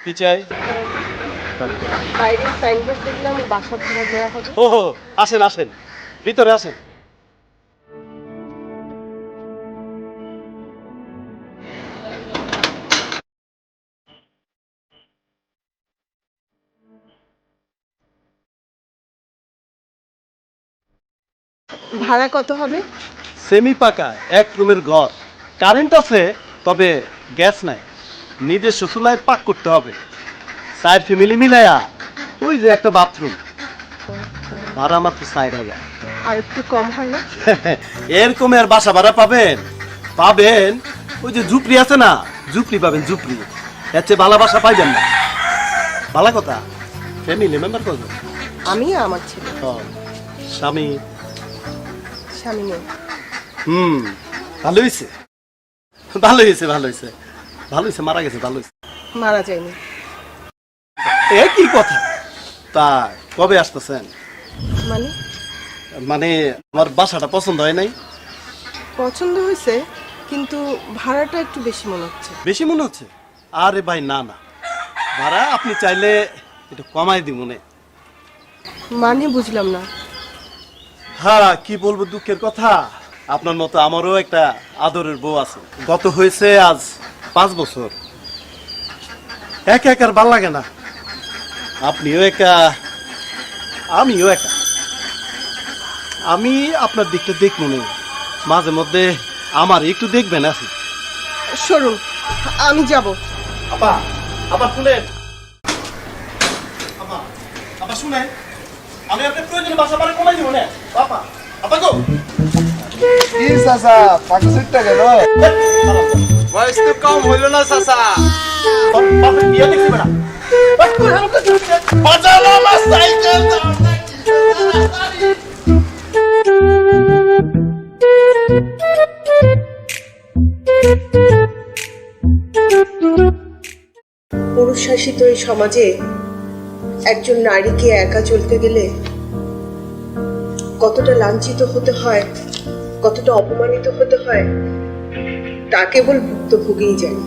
পিচাই বাইরে সাইনবোর্ড দেখলাম বাসা ভাড়া দেওয়া হবে। ও আসেন আসেন, ভিতরে আসেন। ভাড়া কত হবে? সেমি পাকা এক রুমের ঘর, কারেন্ট আছে তবে গ্যাস নাই, নিজের শ্বশুরায় পাক করতে হবে। 4 ফ্যামিলি মিলায়া ওই যে একটা বাথরুম, ভাড়া মাত্র 4,000। আর একটু কম হয় না? এরকম আর বাসা ভাড়া পাবেন? পাবেন ওই যে ঝুপড়ি আছে না, ঝুপড়ি পাবেন, ঝুপড়ি। এর চেয়ে ভালো বাসা পাইবেন না। ভালো কথা। ফ্যামিলি মেম্বার কত? আমি আর আমার ছেলে। স্বামী? স্বামী নেই। ভালো হয়েছে, ভালো হয়েছে, ভালো হয়েছে, ভালো হয়েছে। মারা গেছে? ভালো হয়েছে। মারা যায়নি। এ কি কথা? তা কবে আসতেছেন? মানে মানে আমার বাসাটা পছন্দ হয় নাই? পছন্দ হয়েছে, কিন্তু ভাড়াটা একটু বেশি মনে হচ্ছে। বেশি মনে হচ্ছে? আরে ভাই না না, ভাড়া আপনি চাইলে একটু কমাই দিব মনে। মানে বুঝলাম না। হ্যাঁ কি বলবো, দুঃখের কথা। আপনার মতো আমারও একটা আদরের বউ আছে, গত হয়েছে আজ 5 বছর। একা একার ভাল লাগে না। আপনিও একা, আমিও একা। আমি আপনার দিকটা দেখবো না, মাঝে মধ্যে আমার একটু দেখবেন আছে। সরুন, আমি যাব। আপা, আপা শুনেন, আপা, আপা শুনেন, আমি আপনার প্রয়োজনে বাসা ভাড়া কমাই দিব না। আপা, আপা গো। কি চাচা পাকা সেটটা গেল? বয়স তো কম হইল না চাচা। বাপের বিয়ে দেখছি বেড়া। বাজালো আমার সাইকেল। পুরুষ শাসিত এই সমাজে একজন নারীকে একা চলতে গেলে কতটা লাঞ্ছিত হতে হয়, কতটা অপমানিত হতে হয়, তা কেবল ভুক্তভোগীই জানে।